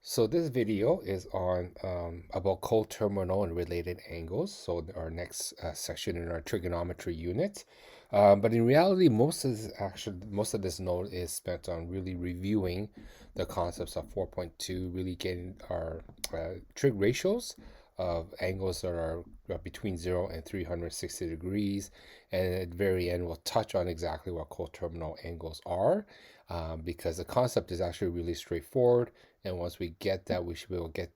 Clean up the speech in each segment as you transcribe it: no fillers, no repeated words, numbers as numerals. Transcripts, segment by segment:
So this video is on about coterminal and related angles. So our next section in our trigonometry unit. But in reality, most of this note is spent on really reviewing the concepts of 4.2, really getting our trig ratios of angles that are between 0 and 360 degrees. And at the very end, we'll touch on exactly what coterminal angles are, because the concept is actually really straightforward. And once we get that, we should be able to get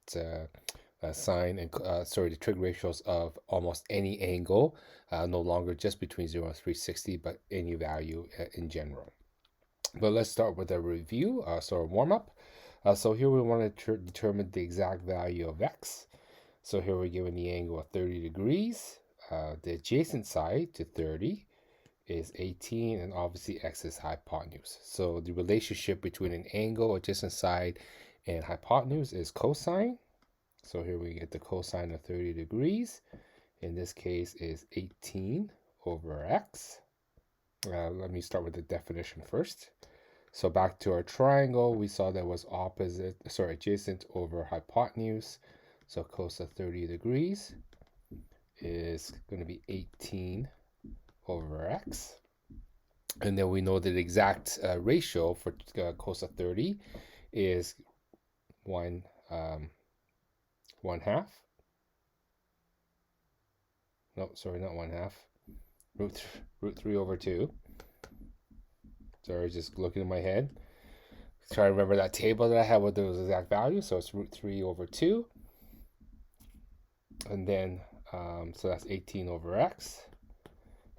sine and the trig ratios of almost any angle, no longer just between 0 and 360, but any value in general. But let's start with a review, so a warm-up. So here we want to determine the exact value of x. So here we're given the angle of 30 degrees. The adjacent side to 30 is 18, and obviously x is hypotenuse. So the relationship between an angle, adjacent side, and hypotenuse is cosine. So here we get the cosine of 30 degrees. In this case is 18 over x. Let me start with the definition first. So back to our triangle, we saw that was adjacent over hypotenuse. So cos of 30 degrees is going to be 18 over x. And then we know that the exact ratio for cos of 30 is 1 half. No, sorry, not 1/2. Root 3 over 2. Sorry, just looking in my head. Try to remember that table that I had with those exact values. So it's root 3 over 2. And then, so that's 18 over x.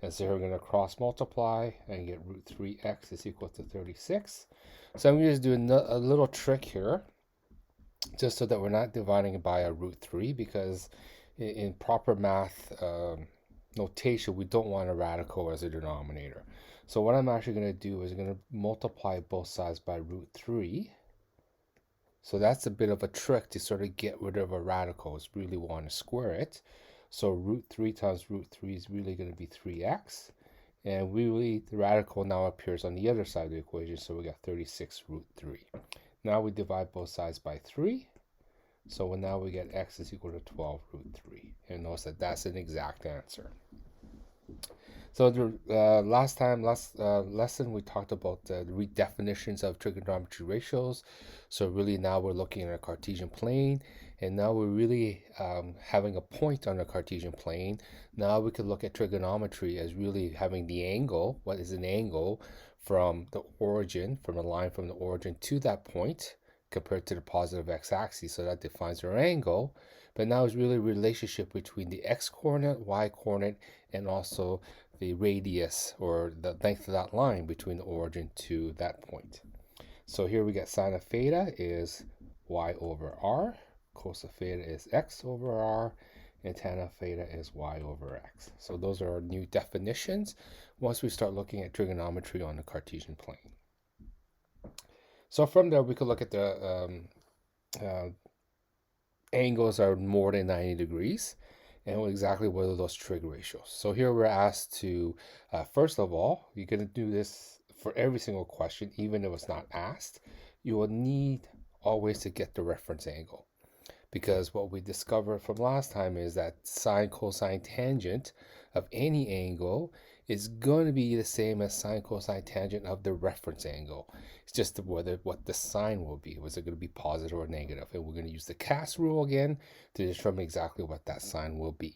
And so we're going to cross multiply and get root 3x is equal to 36. So I'm going to just do a little trick here, just so that we're not dividing it by a root 3, because in proper math notation, we don't want a radical as a denominator. So what I'm actually going to do is going to multiply both sides by root 3. So that's a bit of a trick to sort of get rid of a radical. It's really want to square it. So root 3 times root 3 is really going to be 3x. And the radical now appears on the other side of the equation. So we got 36 root 3. Now we divide both sides by 3. So now we get x is equal to 12 root 3. And notice that that's an exact answer. So the last lesson, we talked about the redefinitions of trigonometry ratios. So really now we're looking at a Cartesian plane, and now we're really having a point on a Cartesian plane. Now we could look at trigonometry as really having the angle. What is an angle from the origin, from the line from the origin to that point, compared to the positive x-axis? So that defines our angle. But now it's really a relationship between the x-coordinate, y-coordinate, and also the radius, or the length of that line between the origin to that point. So here we get sine of theta is y over r, cos of theta is x over r, and tan of theta is y over x. So those are our new definitions once we start looking at trigonometry on the Cartesian plane. So from there, we could look at the angles are more than 90 degrees. And exactly what are those trig ratios. So here we're asked to, first of all, you're going to do this for every single question, even if it's not asked. You will need always to get the reference angle, because what we discovered from last time is that sine, cosine, tangent of any angle is going to be the same as sine, cosine, tangent of the reference angle. It's just what the sign will be. Was it going to be positive or negative? And we're going to use the cast rule again to determine exactly what that sign will be.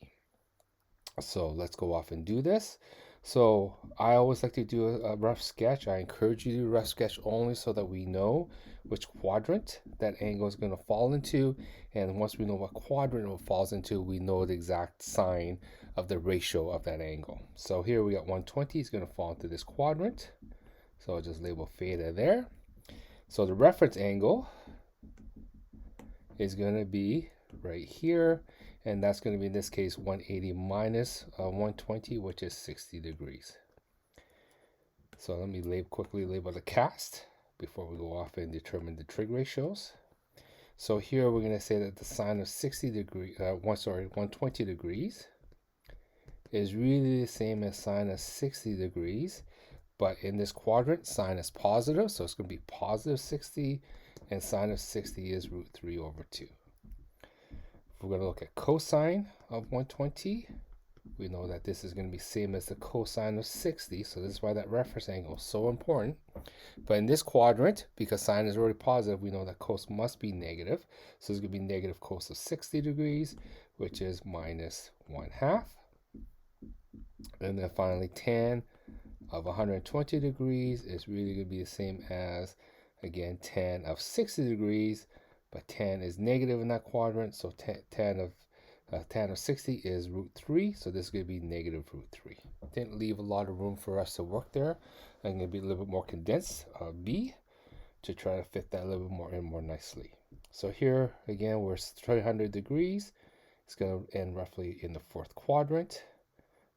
So let's go off and do this. So I always like to do a rough sketch. I encourage you to do a rough sketch only so that we know which quadrant that angle is going to fall into. And once we know what quadrant it falls into, we know the exact sign of the ratio of that angle. So here we got 120 is going to fall into this quadrant. So I'll just label theta there. So the reference angle is going to be right here. And that's going to be, in this case, 180 minus 120, which is 60 degrees. So let me quickly label the cast before we go off and determine the trig ratios. So here we're going to say that the sine of 120 degrees is really the same as sine of 60 degrees. But in this quadrant, sine is positive, so it's going to be positive 60. and sine of 60 is root 3 over 2. If we're going to look at cosine of 120, we know that this is going to be same as the cosine of 60, so this is why that reference angle is so important. But in this quadrant, because sine is already positive, we know that cos must be negative. So it's going to be negative cos of 60 degrees, which is minus 1/2. And then finally, tan of 120 degrees is really going to be the same as, again, tan of 60 degrees, but tan is negative in that quadrant, so tan of 60 is root 3, so this is going to be negative root 3. Didn't leave a lot of room for us to work there. I'm going to be a little bit more condensed, B, to try to fit that a little bit more in more nicely. So here, again, we're 300 degrees. It's going to end roughly in the fourth quadrant.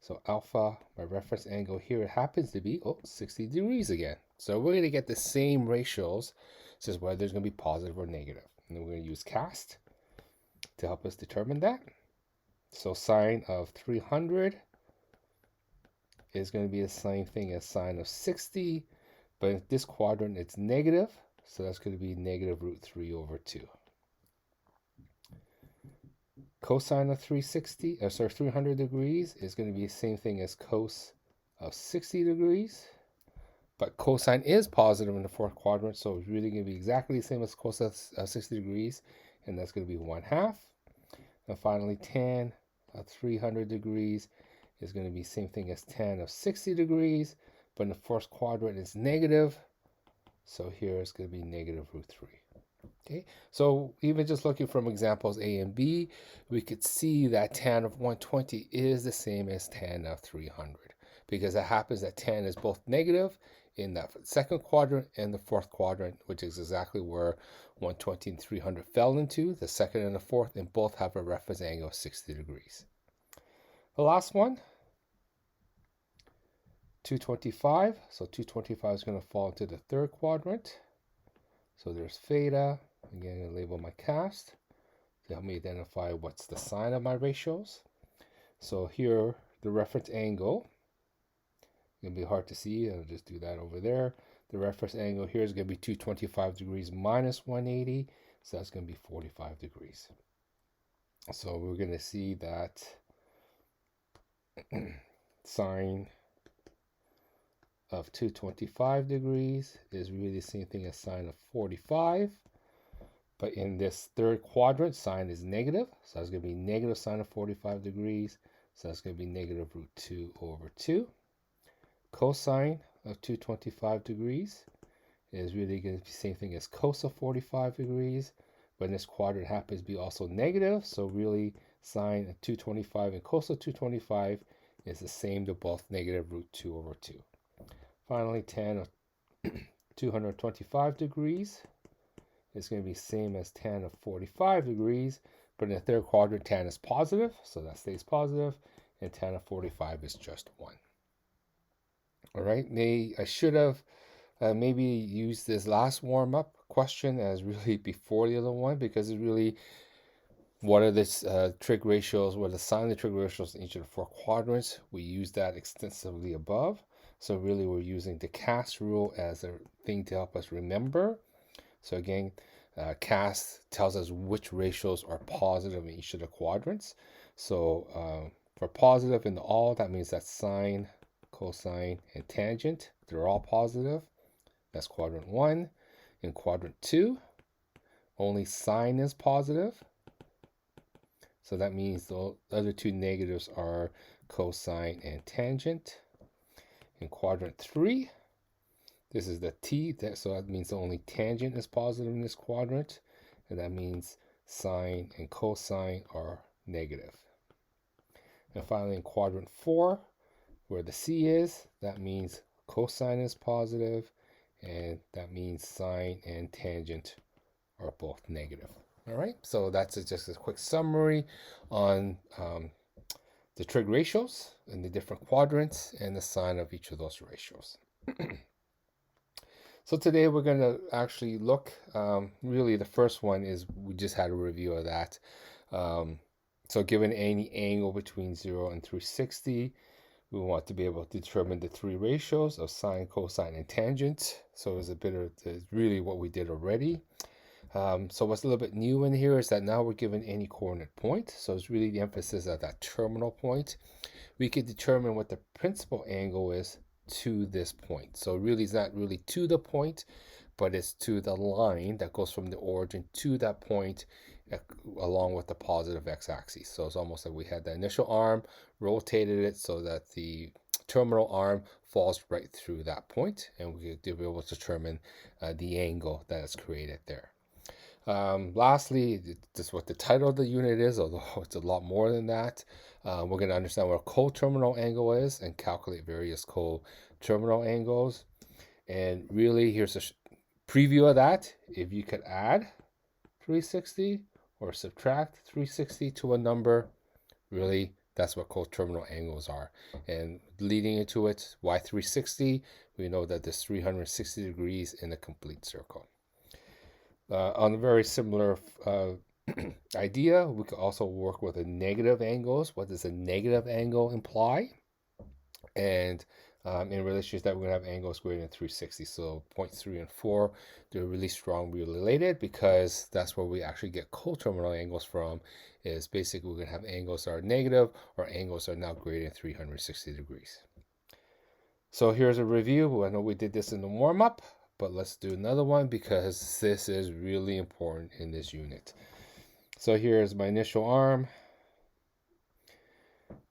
So alpha, my reference angle here, it happens to be 60 degrees again. So we're going to get the same ratios, just whether it's going to be positive or negative. And then we're going to use cast to help us determine that. So sine of 300 is going to be the same thing as sine of 60, but in this quadrant it's negative, so that's going to be negative root 3 over 2. Cosine of 300 degrees is going to be the same thing as cos of 60 degrees, but cosine is positive in the fourth quadrant, so it's really going to be exactly the same as cos of 60 degrees, and that's going to be 1/2. And finally, tan of 300 degrees is going to be the same thing as tan of 60 degrees, but in the first quadrant it's negative, so here it's going to be negative root 3. Okay, so even just looking from examples A and B, we could see that tan of 120 is the same as tan of 300, because it happens that tan is both negative in that second quadrant and the fourth quadrant, which is exactly where 120 and 300 fell into, the second and the fourth, and both have a reference angle of 60 degrees. The last one, 225. So 225 is going to fall into the third quadrant. So there's theta. Again, I'm going to label my cast to help me identify what's the sign of my ratios. So here, the reference angle, it's going to be hard to see. I'll just do that over there. The reference angle here is going to be 225 degrees minus 180. So that's going to be 45 degrees. So we're going to see that sine of 225 degrees is really the same thing as sine of 45. But in this third quadrant, sine is negative. So that's going to be negative sine of 45 degrees. So that's going to be negative root 2 over 2. Cosine of 225 degrees is really going to be the same thing as cos of 45 degrees. But in this quadrant happens to be also negative. So really sine of 225 and cos of 225 is the same to both negative root 2 over 2. Finally, tan of 225 degrees is going to be the same as tan of 45 degrees, but in the third quadrant, tan is positive, so that stays positive, and tan of 45 is just 1. All right, I should have maybe used this last warm-up question as really before the other one, because it's really what are the trig ratios, what are the sign of the trig ratios in each of the four quadrants. We use that extensively above. So really we're using the cast rule as a thing to help us remember. So again, cast tells us which ratios are positive in each of the quadrants. So for positive in the all, that means that sine, cosine, and tangent, they're all positive. That's quadrant 1. In quadrant 2, only sine is positive. So that means the other two negatives are cosine and tangent. In quadrant 3, this is the t, so that means the only tangent is positive in this quadrant, and that means sine and cosine are negative. And finally in quadrant 4, where the c is, that means cosine is positive, and that means sine and tangent are both negative. All right, so that's just a quick summary on the trig ratios in the different quadrants and the sign of each of those ratios. So today we're going to actually look, really the first one is we just had a review of that. So given any angle between 0 and 360, We want to be able to determine the three ratios of sine, cosine, and tangent. So it's a bit of really what we did already. So what's a little bit new in here is that now we're given any coordinate point. So it's really the emphasis at that terminal point. We can determine what the principal angle is to this point. So really it's not really to the point, but it's to the line that goes from the origin to that point along with the positive x-axis. So it's almost like we had the initial arm, rotated it so that the terminal arm falls right through that point, and we could be able to determine the angle that is created there. Lastly, this is what the title of the unit is, although it's a lot more than that. We're going to understand what a co-terminal angle is and calculate various co-terminal angles. And really, here's a preview of that. If you could add 360 or subtract 360 to a number, really, that's what co-terminal angles are. And leading into it, why 360? We know that there's 360 degrees in a complete circle. On a very similar idea, we could also work with the negative angles. What does a negative angle imply? And in relation to that, we're going to have angles greater than 360. So 0.3 and 4, they're really strongly related because that's where we actually get coterminal angles from, is basically we're going to have angles that are negative or angles that are now greater than 360 degrees. So here's a review. I know we did this in the warm-up, but let's do another one because this is really important in this unit. So here's my initial arm,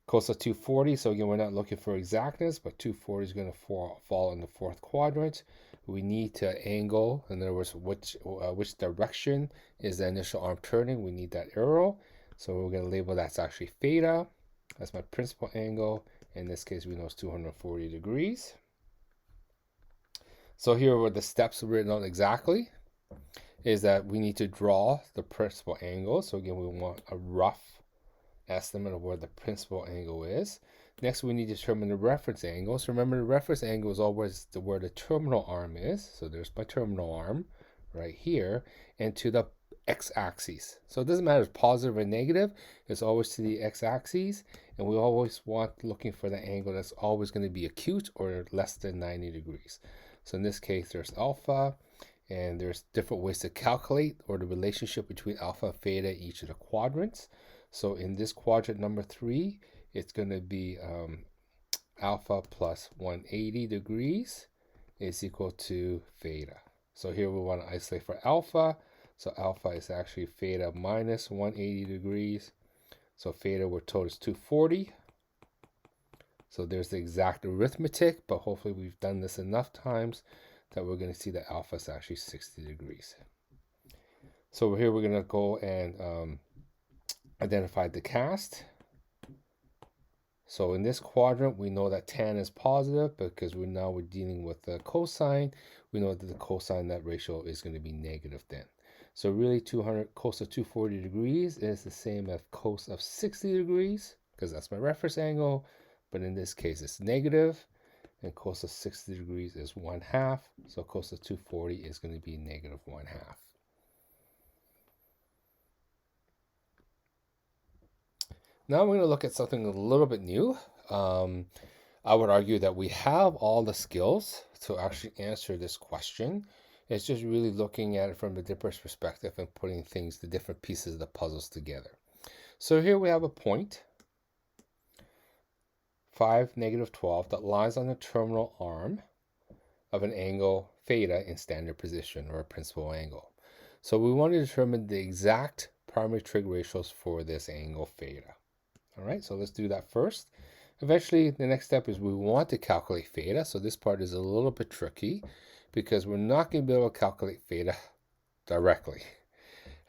close to 240. So again, we're not looking for exactness, but 240 is going to fall in the fourth quadrant. We need to angle, in other words, which direction is the initial arm turning. We need that arrow. So we're going to label that's actually theta. That's my principal angle. In this case, we know it's 240 degrees. So here were the steps written out exactly, is that we need to draw the principal angle. So again, we want a rough estimate of where the principal angle is. Next, we need to determine the reference angle. So remember, the reference angle is always where the terminal arm is. So there's my terminal arm right here, and to the x-axis. So it doesn't matter if it's positive or negative, it's always to the x-axis, and we always want looking for the angle that's always going to be acute or less than 90 degrees. So in this case, there's alpha, and there's different ways to calculate or the relationship between alpha and theta in each of the quadrants. So in this quadrant number 3, it's going to be alpha plus 180 degrees is equal to theta. So here we want to isolate for alpha. So alpha is actually theta minus 180 degrees. So theta we're told is 240. So there's the exact arithmetic, but hopefully we've done this enough times that we're going to see that alpha is actually 60 degrees. So here we're going to go and identify the cast. So in this quadrant, we know that tan is positive because we're dealing with the cosine. We know that the cosine net ratio is going to be negative then. So really 200 cos of 240 degrees is the same as cos of 60 degrees because that's my reference angle. But in this case, it's negative, and cos of 60 degrees is 1/2. So cos of 240 is going to be negative 1/2. Now we're going to look at something a little bit new. I would argue that we have all the skills to actually answer this question. It's just really looking at it from a different perspective and putting the different pieces of the puzzles together. So here we have a point, 5, negative 12, that lies on the terminal arm of an angle theta in standard position, or a principal angle. So we want to determine the exact primary trig ratios for this angle theta. All right, so let's do that first. Eventually, the next step is we want to calculate theta. So this part is a little bit tricky because we're not going to be able to calculate theta directly.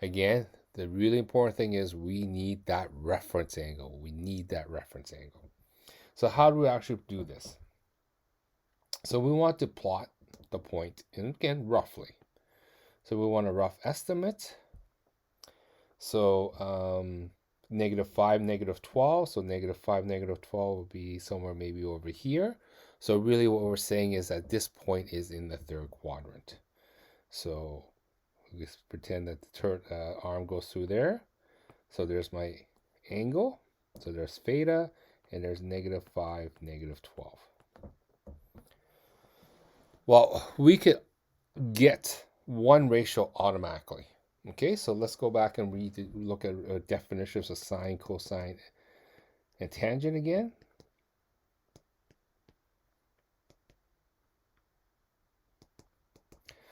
Again, the really important thing is we need that reference angle. We need that reference angle. So how do we actually do this? So we want to plot the point, and again, roughly. So we want a rough estimate. So -5, -12. So -5, -12 would be somewhere maybe over here. So really what we're saying is that this point is in the third quadrant. So we just pretend that the arm goes through there. So there's my angle. So there's theta. and there's -5, -12. Well, we could get one ratio automatically. Okay, so let's go back and look at definitions of sine, cosine, and tangent again.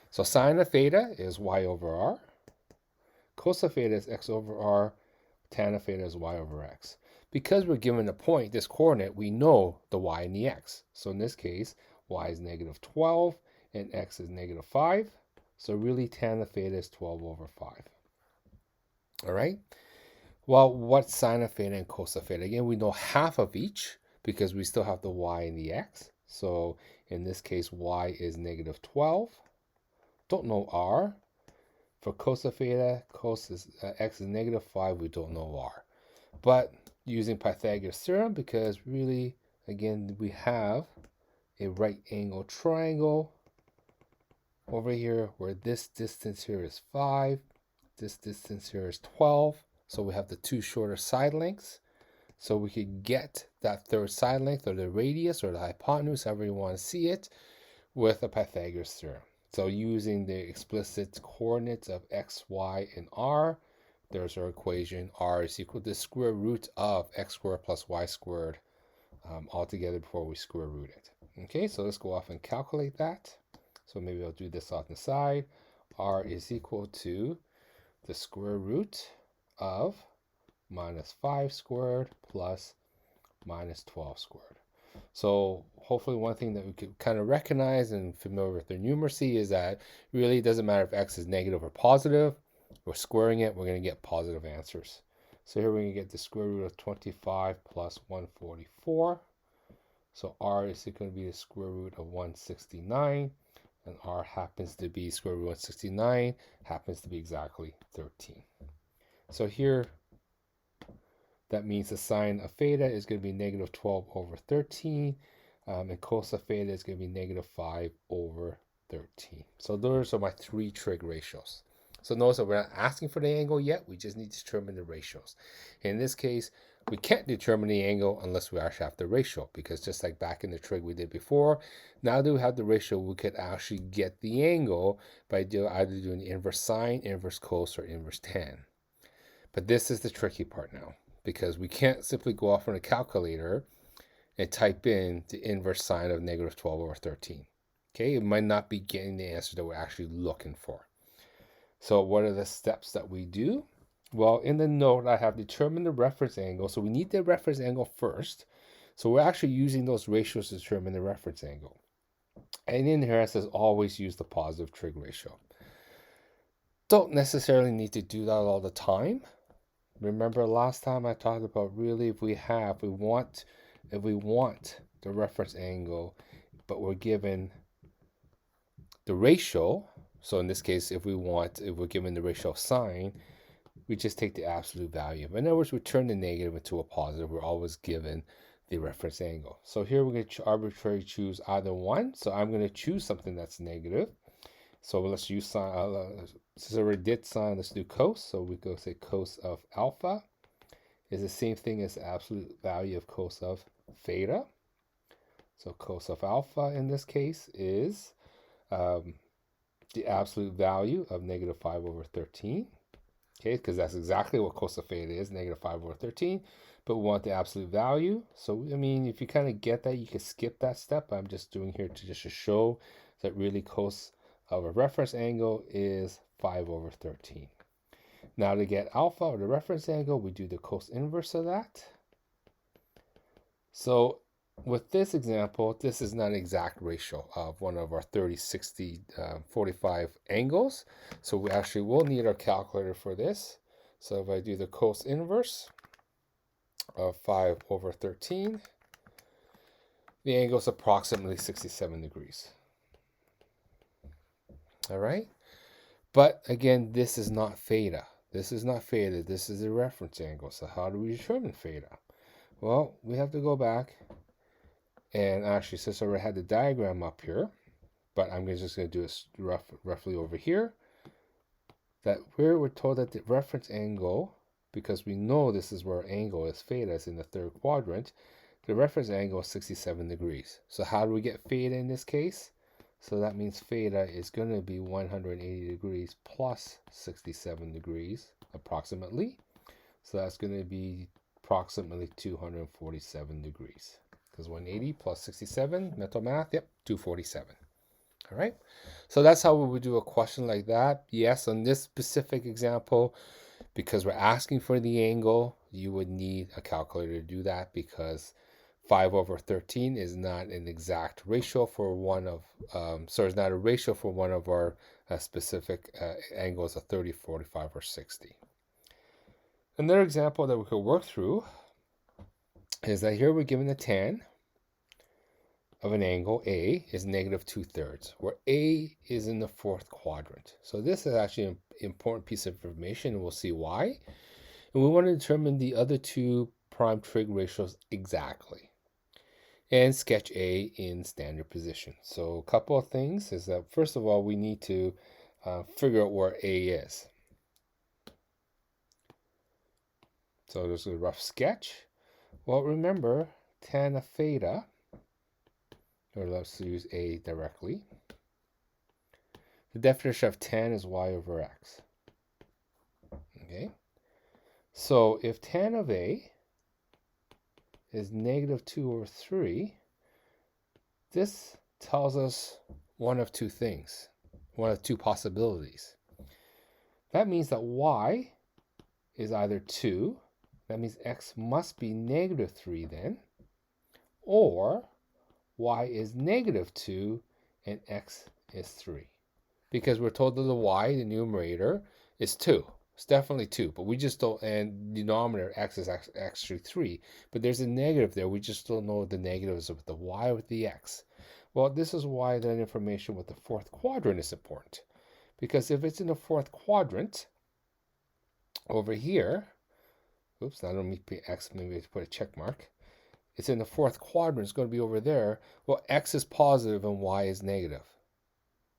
So sine of theta is y over r. Cos of theta is x over r. Tan of theta is y over x. Because we're given a point, this coordinate, we know the y and the x. So in this case, y is -12 and x is -5. So really tan of theta is 12 over 5. All right. Well, what's sine of theta and cos of theta? Again, we know half of each because we still have the y and the x. So in this case, y is -12. Don't know r. For cos of theta, x is -5. We don't know r. But using Pythagoras theorem, because really, again, we have a right angle triangle over here where this distance here is 5. This distance here is 12. So we have the two shorter side lengths. So we could get that third side length or the radius or the hypotenuse, however you want to see it, with a Pythagoras theorem. So using the explicit coordinates of x, y, and r, there's our equation. R is equal to the square root of x squared plus y squared all together before we square root it. Okay, so let's go off and calculate that. So maybe I'll do this off the side. R is equal to the square root of -5 squared plus -12 squared. So hopefully one thing that we could kind of recognize and familiar with the numeracy is that really it doesn't matter if x is negative or positive. We're squaring it, we're going to get positive answers. So here we're going to get the square root of 25 plus 144. So r is going to be the square root of 169. And r happens to be square root of 169, happens to be exactly 13. So here, that means the sine of theta is going to be -12 over 13, and cos of theta is going to be -5 over 13. So those are my three trig ratios. So notice that we're not asking for the angle yet, we just need to determine the ratios. In this case, we can't determine the angle unless we actually have the ratio, because just like back in the trig we did before, now that we have the ratio, we could actually get the angle by either doing the inverse sine, inverse cos, or inverse tan. But this is the tricky part now, because we can't simply go off on a calculator and type in the inverse sine of -12 over 13. Okay, it might not be getting the answer that we're actually looking for. So what are the steps that we do? Well, in the note, I have determined the reference angle. So we need the reference angle first. So we're actually using those ratios to determine the reference angle. And in here it says always use the positive trig ratio. Don't necessarily need to do that all the time. Remember last time I talked about really if we want the reference angle, but we're given the ratio. So in this case, if we're given the ratio of sine, we just take the absolute value. In other words, we turn the negative into a positive. We're always given the reference angle. So here we're going to arbitrarily choose either one. So I'm going to choose something that's negative. So let's use sine. Since I already did sine, let's do cos. So we go say cos of alpha is the same thing as the absolute value of cos of theta. So cos of alpha in this case is the absolute value of -5 over 13. Okay, because that's exactly what cos of theta is, -5 over 13. But we want the absolute value. So, I mean, if you kind of get that, you can skip that step. I'm just doing here to just show that really cos of a reference angle is 5 over 13. Now to get alpha, or the reference angle, we do the cos inverse of that. So with this example, this is not an exact ratio of one of our 30, 60, 45 angles. So we actually will need our calculator for this. So if I do the cos inverse of 5 over 13, the angle is approximately 67 degrees. All right. But again, this is not theta. This is not theta. This is a reference angle. So how do we determine theta? Well, we have to go back. And actually, since I already had the diagram up here, but I'm just going to do it roughly over here, that we're told that the reference angle, because we know this is where our angle is, theta is in the third quadrant, the reference angle is 67 degrees. So how do we get theta in this case? So that means theta is going to be 180 degrees plus 67 degrees approximately. So that's going to be approximately 247 degrees. Because 180 plus 67, mental math, yep, 247. All right. So that's how we would do a question like that. Yes, on this specific example, because we're asking for the angle, you would need a calculator to do that, because 5/13 is not an exact ratio for one of, it's not a ratio for one of our specific angles of 30, 45, or 60. Another example that we could work through is that here we're given a tan of an angle A is -2/3, where A is in the fourth quadrant. So this is actually an important piece of information, and we'll see why. And we want to determine the other two prime trig ratios exactly, and sketch A in standard position. So a couple of things is that, first of all, we need to figure out where A is. So there's a rough sketch. Well, remember, tan of theta, or let's use A directly. The definition of tan is y/x. Okay. So if tan of A is -2/3, this tells us one of two things, one of two possibilities. That means that y is either 2, that means x must be -3 then, or y is -2 and x is 3. Because we're told that the y, the numerator, is 2. It's definitely 2, but we just don't, and denominator x is actually 3. But there's a negative there. We just don't know the negatives of the y with the x. Well, this is why that information with the fourth quadrant is important. Because if it's in the fourth quadrant, over here, oops, I don't need to put x, maybe I have to put a check mark. It's in the fourth quadrant, it's going to be over there. Well, x is positive and y is negative.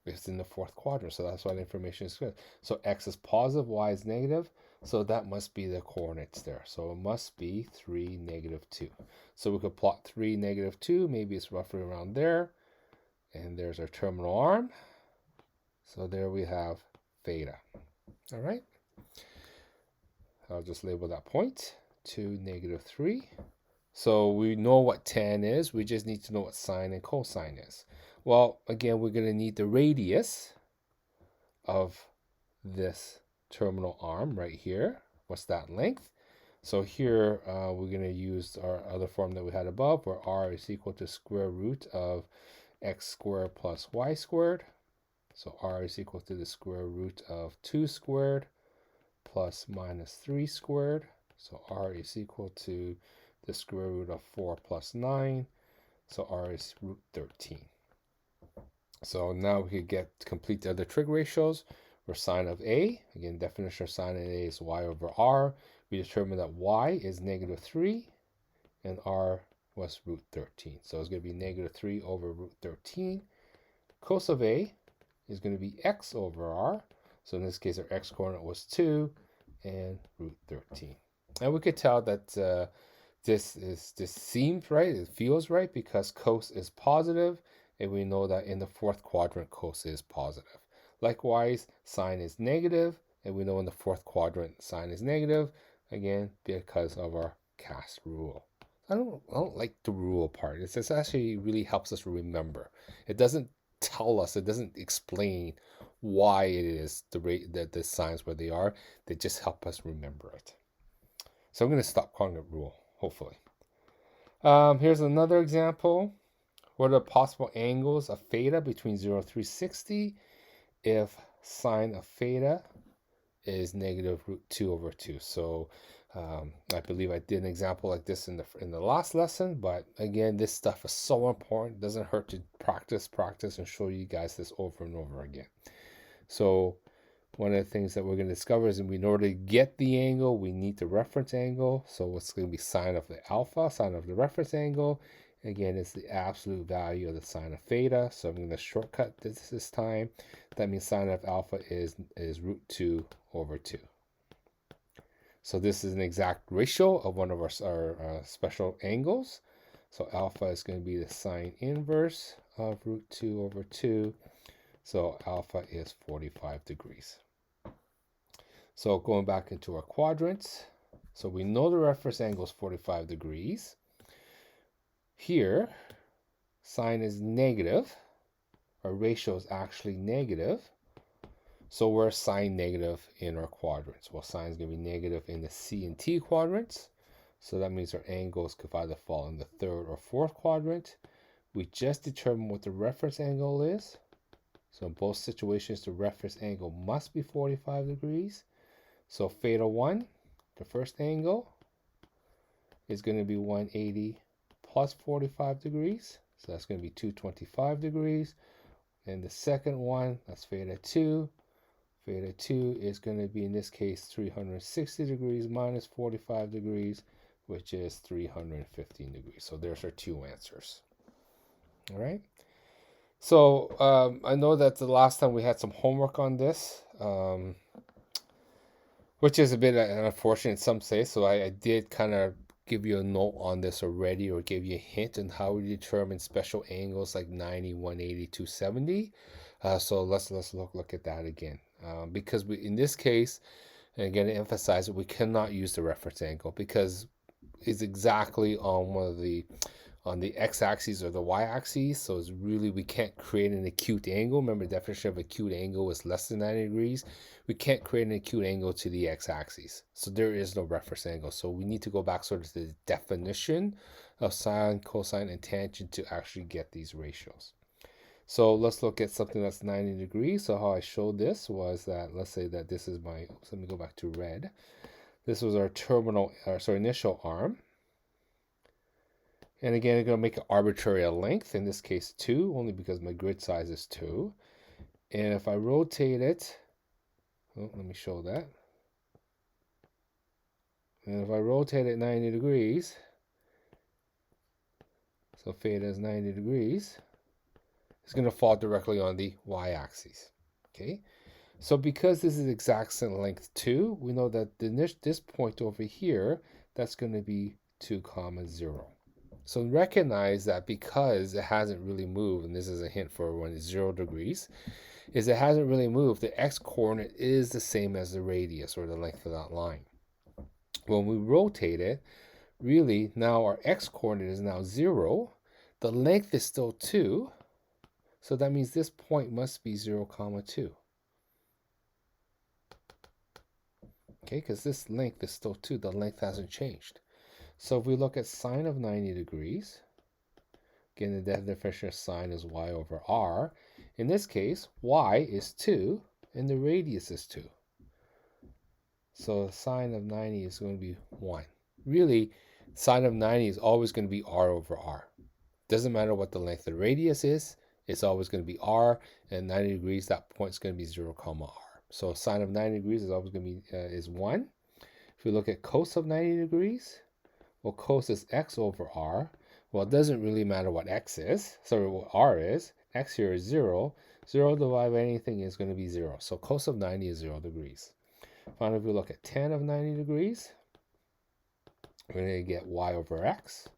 It's in the fourth quadrant, so that's why the information is good. So x is positive, y is negative, so that must be the coordinates there. So it must be 3, -2. So we could plot 3, -2, maybe it's roughly around there. And there's our terminal arm. So there we have theta. All right. I'll just label that point, 2, -3. So we know what tan is, we just need to know what sine and cosine is. Well, again, we're going to need the radius of this terminal arm right here. What's that length? So here we're going to use our other form that we had above, where r is equal to square root of x squared plus y squared. So r is equal to the square root of 2 squared plus -3 squared. So r is equal to the square root of 4 plus 9. So r is root 13. So now we could complete the other trig ratios. Where sine of A, again, definition of sine of A is y/r. We determined that y is -3 and r was root 13. So it's going to be -3 over root 13. Cos of A is going to be x/r. So in this case, our x coordinate was 2 and root 13. And we could tell that this seems right, it feels right, because cos is positive, and we know that in the fourth quadrant cos is positive. Likewise, sine is negative, and we know in the fourth quadrant sine is negative, again, because of our cast rule. I don't like the rule part. It actually really helps us remember. It doesn't tell us, it doesn't explain why it is the signs where they are. They just help us remember it. So I'm going to stop calling it rule, hopefully. Here's another example. What are the possible angles of theta between 0 and 360 if sine of theta is -√2/2? So I believe I did an example like this in the last lesson, but again, this stuff is so important. It doesn't hurt to practice and show you guys this over and over again. So one of the things that we're going to discover is in order to get the angle, we need the reference angle. So what's going to be sine of the alpha, sine of the reference angle? Again, it's the absolute value of the sine of theta. So I'm going to shortcut this time. That means sine of alpha is √2/2. So this is an exact ratio of one of our special angles. So alpha is going to be the sine inverse of root 2 over 2. So alpha is 45 degrees. So going back into our quadrants, so we know the reference angle is 45 degrees. Here, sine is negative. Our ratio is actually negative. So we're sine negative in our quadrants. Well, sine is going to be negative in the C and T quadrants. So that means our angles could either fall in the third or fourth quadrant. We just determined what the reference angle is. So in both situations, the reference angle must be 45 degrees. So theta 1, the first angle, is going to be 180 plus 45 degrees. So that's going to be 225 degrees. And the second one, that's theta 2. Theta 2 is going to be, in this case, 360 degrees minus 45 degrees, which is 315 degrees. So there's our two answers. All right. So I know that the last time we had some homework on this, which is a bit unfortunate in some say. So I did kind of give you a note on this already, or give you a hint on how we determine special angles like 90, 180, 270. So let's look at that again. Because in this case, and again to emphasize it, we cannot use the reference angle because it's exactly on one of the x-axis or the y-axis. So it's really, we can't create an acute angle. Remember, the definition of acute angle is less than 90 degrees. We can't create an acute angle to the x-axis. So there is no reference angle. So we need to go back sort of to the definition of sine, cosine, and tangent to actually get these ratios. So let's look at something that's 90 degrees. So how I showed this was that, let's say that this is my, let me go back to red. This was our initial arm. And again, I'm going to make an arbitrary length, in this case 2, only because my grid size is 2. And if I rotate it, let me show that. And if I rotate it 90 degrees, so theta is 90 degrees, it's going to fall directly on the y-axis. Okay, so because this is exact length 2, we know that this point over here, that's going to be 2, 0. So recognize that because it hasn't really moved, and this is a hint for when it's 0 degrees, is it hasn't really moved. The x-coordinate is the same as the radius or the length of that line. When we rotate it, really now our x-coordinate is now 0. The length is still 2. So that means this point must be 0, 2. Okay, because this length is still 2. The length hasn't changed. So if we look at sine of 90 degrees, again, the definition of sine is y over r. In this case, y is 2, and the radius is 2. So sine of 90 is going to be 1. Really, sine of 90 is always going to be r over r. Doesn't matter what the length of the radius is, it's always going to be r, and 90 degrees, that point is going to be 0, r. So sine of 90 degrees is always going to be is 1. If we look at cos of 90 degrees, well, cos is x over r. Well, it doesn't really matter what x is. Sorry, what r is. X here is 0. 0 divided by anything is going to be 0. So cos of 90 is 0 degrees. Finally, if we look at tan of 90 degrees, we're going to get y over x.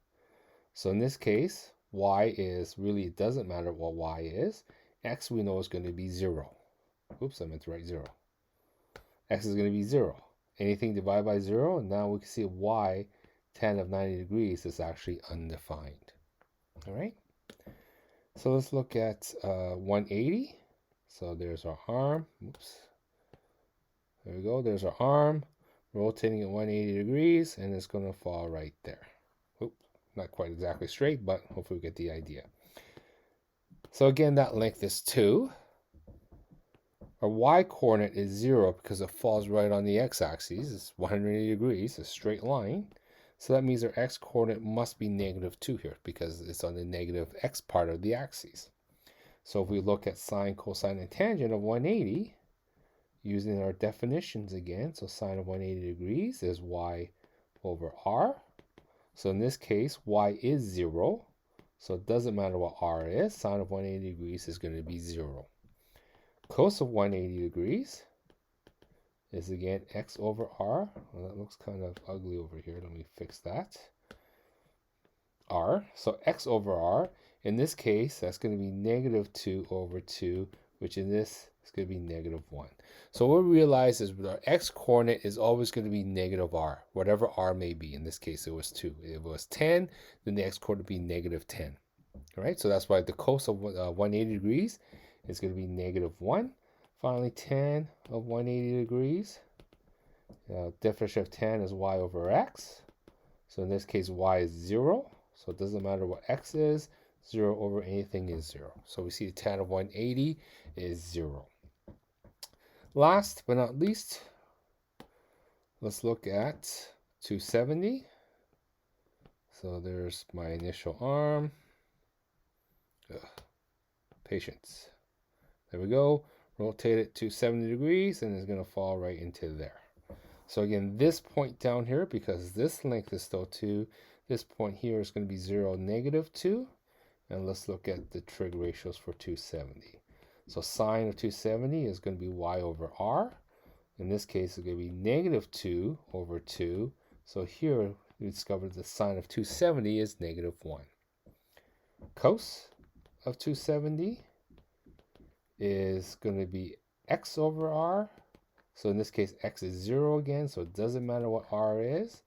So in this case, y is really, it doesn't matter what y is. X we know is going to be 0. Oops, I meant to write 0. X is going to be 0. Anything divided by 0, and now we can see y tan of 90 degrees is actually undefined. All right. So let's look at 180. So there's our arm. Oops. There we go. There's our arm rotating at 180 degrees, and it's going to fall right there. Oop, not quite exactly straight, but hopefully we get the idea. So again, that length is 2. Our y-coordinate is 0 because it falls right on the x-axis. It's 180 degrees, a straight line. So that means our x-coordinate must be negative 2 here because it's on the negative x part of the axis. So if we look at sine, cosine, and tangent of 180, using our definitions again, so sine of 180 degrees is y over r. So in this case, y is 0. So it doesn't matter what r is. Sine of 180 degrees is going to be 0. Cos of 180 degrees is again x over r. Well, that looks kind of ugly over here. Let me fix that. r. So x over r, in this case, that's going to be negative 2 over 2, which in this is going to be negative 1. So what we realize is our x coordinate is always going to be negative r, whatever r may be. In this case, it was 2. If it was 10, then the x coordinate would be negative 10. All right, so that's why the cos of 180 degrees is going to be negative 1. Finally, tan of 180 degrees. Definition of tan is y over x. So in this case, y is 0. So it doesn't matter what x is. 0 over anything is 0. So we see the tan of 180 is 0. Last but not least, let's look at 270. So there's my initial arm. Patience. There we go. Rotate it 270 degrees and it's going to fall right into there. So again, this point down here, because this length is still 2, this point here is going to be 0, negative 2. And let's look at the trig ratios for 270. So sine of 270 is going to be y over r. In this case, it's going to be negative 2 over 2. So here we discovered the sine of 270 is negative 1. Cos of 270 is going to be x over r. So in this case, x is 0 again, so it doesn't matter what r is.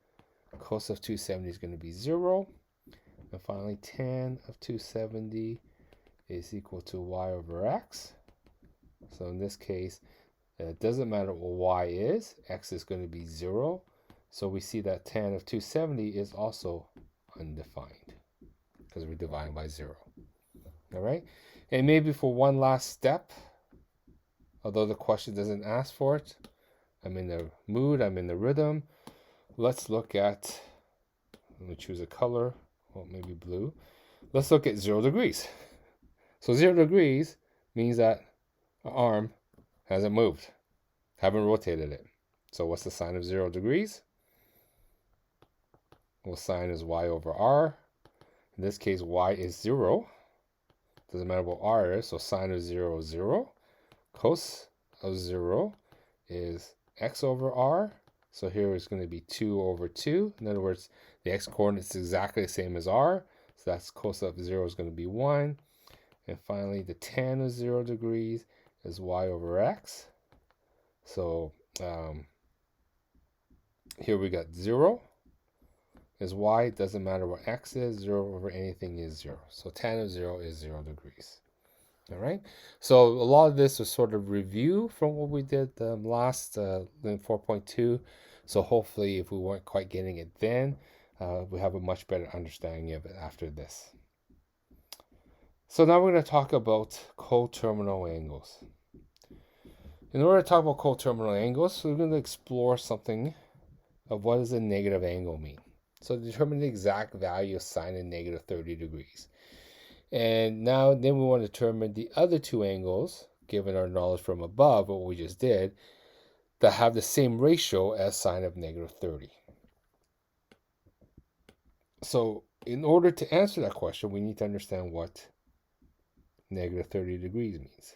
Cos of 270 is going to be 0. And finally, tan of 270 is equal to y over x. So in this case, it doesn't matter what y is. X is going to be 0. So we see that tan of 270 is also undefined because we're dividing by 0. All right? And maybe for one last step, although the question doesn't ask for it, I'm in the mood, I'm in the rhythm. Let's look at, let me choose a color, well, maybe blue. Let's look at 0 degrees. So 0 degrees means that our arm hasn't moved, haven't rotated it. So what's the sine of 0 degrees? Well, sine is y over r. In this case, y is 0. Doesn't matter what r is, so sine of 0 is 0. Cos of 0 is x over r. So here it's going to be 2 over 2. In other words, the x coordinate is exactly the same as r. So that's cos of 0 is going to be 1. And finally, the tan of 0 degrees is y over x. So here we got 0 is y. It doesn't matter what x is. 0 over anything is 0. So tan of 0 is 0 degrees. All right. So a lot of this was sort of review from what we did last Unit 4.2. So hopefully, if we weren't quite getting it then, we have a much better understanding of it after this. So now we're going to talk about coterminal angles. In order to talk about coterminal angles, we're going to explore something of what does a negative angle mean. So determine the exact value of sine and negative 30 degrees. And now then we want to determine the other two angles, given our knowledge from above, what we just did, that have the same ratio as sine of negative 30. So in order to answer that question, we need to understand what negative 30 degrees means.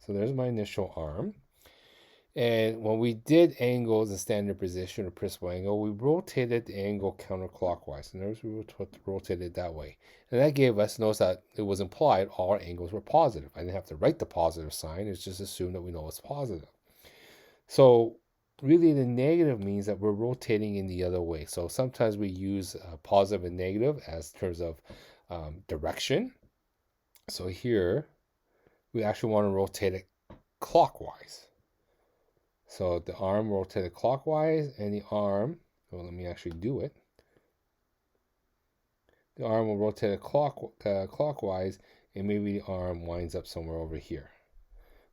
So there's my initial arm. And when we did angles in standard position or principal angle, we rotated the angle counterclockwise. And notice we rotated it that way. And that gave us, notice that it was implied all our angles were positive. I didn't have to write the positive sign. It's just assumed that we know it's positive. So really the negative means that we're rotating in the other way. So sometimes we use positive and negative as terms of direction. So here we actually want to rotate it clockwise. So the arm rotated clockwise, and the arm, well, let me actually do it. The arm will rotate clockwise, and maybe the arm winds up somewhere over here.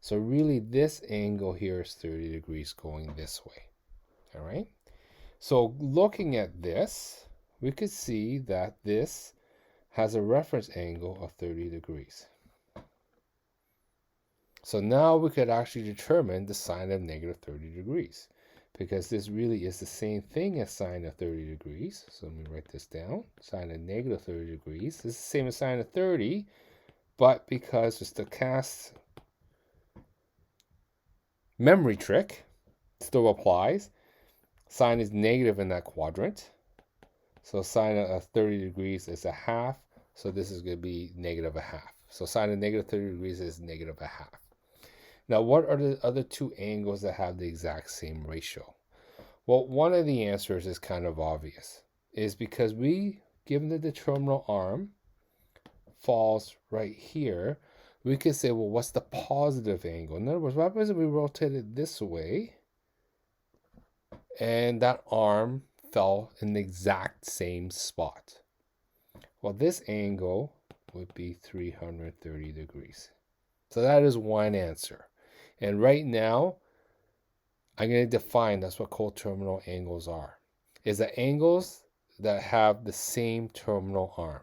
So really this angle here is 30 degrees going this way. All right. So looking at this, we could see that this has a reference angle of 30 degrees. So now we could actually determine the sine of negative 30 degrees, because this really is the same thing as sine of 30 degrees. So let me write this down. Sine of negative 30 degrees. This is the same as sine of 30, but because the stochastic memory trick still applies, sine is negative in that quadrant. So sine of 30 degrees is a half. So this is going to be negative a half. So sine of negative 30 degrees is negative a half. Now, what are the other two angles that have the exact same ratio? Well, one of the answers is kind of obvious. Is because given that the terminal arm falls right here, we could say, well, what's the positive angle? In other words, what happens if we rotate it this way and that arm fell in the exact same spot? Well, this angle would be 330 degrees. So that is one answer. And right now, I'm going to define that's what coterminal angles are. Is the angles that have the same terminal arm.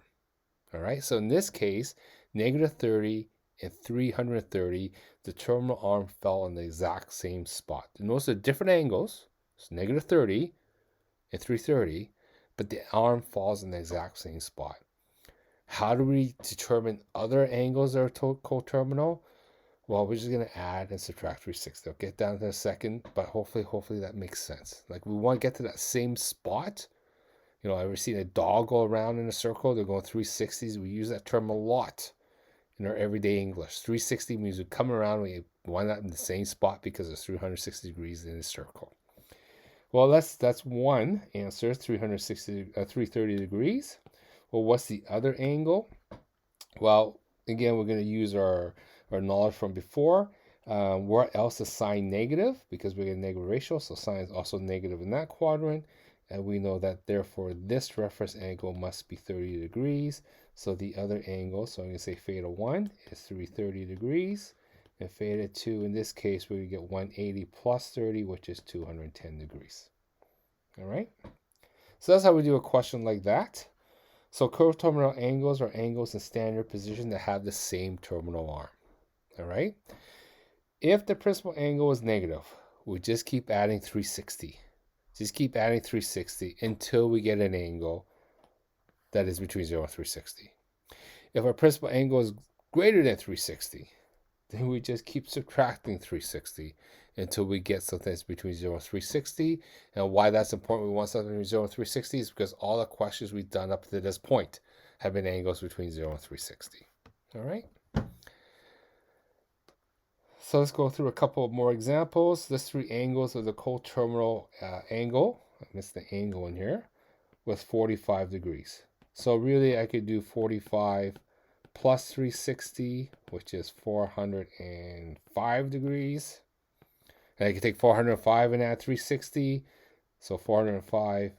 All right, so in this case, negative 30 and 330, the terminal arm fell in the exact same spot. And those are different angles. It's negative 30 and 330, but the arm falls in the exact same spot. How do we determine other angles that are coterminal? Well, we're just going to add and subtract 360. I'll get down to a second, but hopefully that makes sense. Like, we want to get to that same spot. You know, ever seen a dog go around in a circle? They're going 360s. We use that term a lot in our everyday English. 360 means we come around, we wind up in the same spot because it's 360 degrees in a circle. Well, that's one answer, 330 degrees. Well, what's the other angle? Well, again, we're going to use our knowledge from before. Where else is sine negative? Because we get a negative ratio, so sine is also negative in that quadrant. And we know that, therefore, this reference angle must be 30 degrees. So the other angle, so I'm going to say theta 1 is 330 degrees. And theta 2, in this case, we get 180 plus 30, which is 210 degrees. All right? So that's how we do a question like that. So coterminal angles are angles in standard position that have the same terminal arm. All right? If the principal angle is negative, we just keep adding 360. Just keep adding 360 until we get an angle that is between 0 and 360. If our principal angle is greater than 360, then we just keep subtracting 360 until we get something that's between 0 and 360. And why that's important, we want something between 0 and 360 is because all the questions we've done up to this point have been angles between 0 and 360. All right? So let's go through a couple of more examples. There's three angles of the coterminal angle. I missed the angle in here with 45 degrees. So really I could do 45 plus 360, which is 405 degrees. And I could take 405 and add 360. So 405,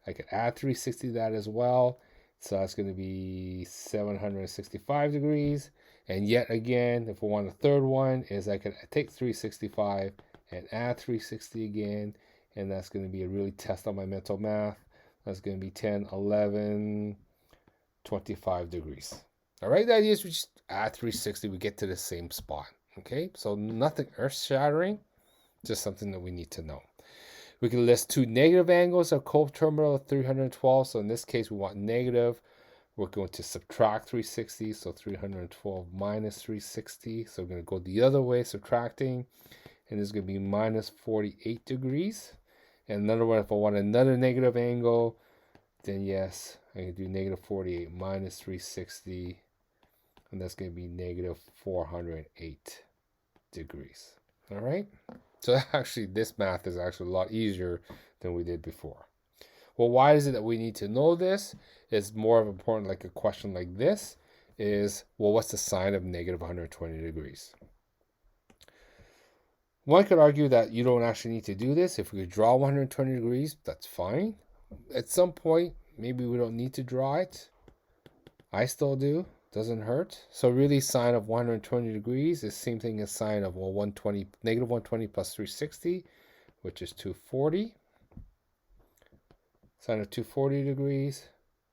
I could add 360 to that as well. So that's going to be 765 degrees. And yet again, if we want a third one, is I could take 365 and add 360 again. And that's going to be a really test on my mental math. That's going to be 10, 11, 25 degrees. All right, the idea is we just add 360, we get to the same spot. Okay, so nothing earth-shattering, just something that we need to know. We can list two negative angles of coterminal of 312. So in this case, we want negative. We're going to subtract 360. So 312 minus 360. So we're going to go the other way, subtracting. And it's going to be minus 48 degrees. And another one, if I want another negative angle, then yes, I can do negative 48 minus 360. And that's going to be negative 408 degrees. All right? So actually, this math is actually a lot easier than we did before. Well, why is it that we need to know this? It's more of important, like a question like this is, well, what's the sine of negative 120 degrees? One could argue that you don't actually need to do this. If we could draw 120 degrees, that's fine. At some point, maybe we don't need to draw it. I still do. Doesn't hurt. So really, sine of 120 degrees is the same thing as sine of negative 120 plus 360, which is 240. Sine of 240 degrees.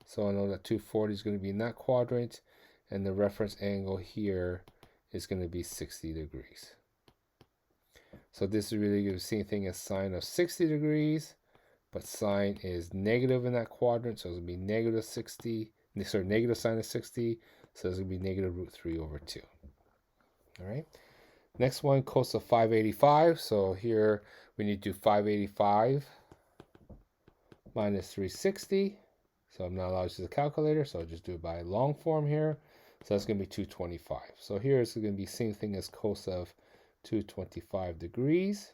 So I know that 240 is going to be in that quadrant, and the reference angle here is going to be 60 degrees. So this is really the same thing as sine of 60 degrees, but sine is negative in that quadrant, so it's going to be negative 60. Sorry, negative sine of 60. So it's going to be negative root 3 over 2. All right. Next one, cos of 585. So here we need to do 585 minus 360. So I'm not allowed to use a calculator, so I'll just do it by long form here. So that's going to be 225. So here it's going to be same thing as cos of 225 degrees.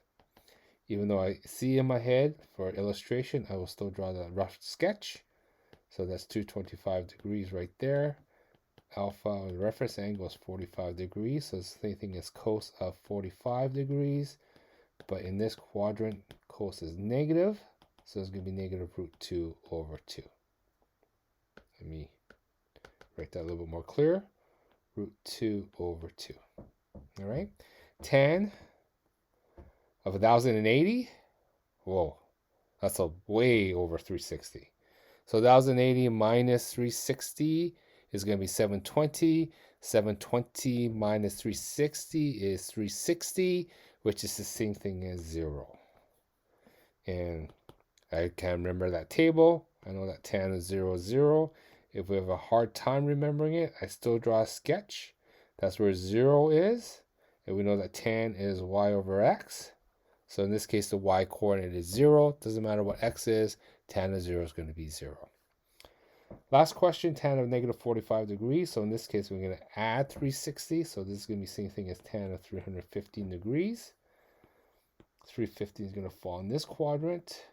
Even though I see in my head for illustration, I will still draw the rough sketch. So that's 225 degrees right there. Alpha, the reference angle is 45 degrees. So it's the same thing as cos of 45 degrees. But in this quadrant, cos is negative. So it's going to be negative root 2 over 2. Let me write that a little bit more clear. Root 2 over 2. All right. Tan of 1,080. Whoa, that's a way over 360. So 1,080 minus 360 is going to be 720. 720 minus 360 is 360, which is the same thing as 0. And I can remember that table. I know that tan is 0, 0. If we have a hard time remembering it, I still draw a sketch. That's where 0 is. And we know that tan is y over x. So in this case, the y coordinate is 0. Doesn't matter what x is. Tan of 0 is going to be 0. Last question, tan of negative 45 degrees. So in this case, we're going to add 360. So this is going to be the same thing as tan of 315 degrees. 315 is going to fall in this quadrant.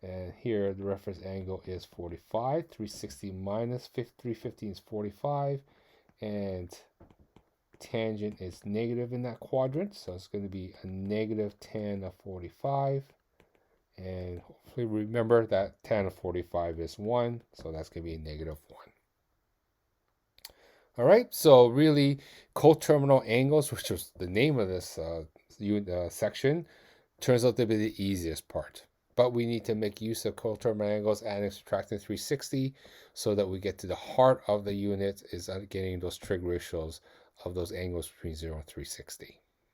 And here the reference angle is 45. 360 minus 315 is 45. And tangent is negative in that quadrant. So it's going to be a negative tan of 45. And hopefully remember that tan of 45 is 1. So that's going to be a negative 1. All right. So really coterminal angles, which was the name of this section, turns out to be the easiest part. But we need to make use of coterminal angles, adding, subtracting 360, so that we get to the heart of the unit, is getting those trig ratios of those angles between 0 and 360.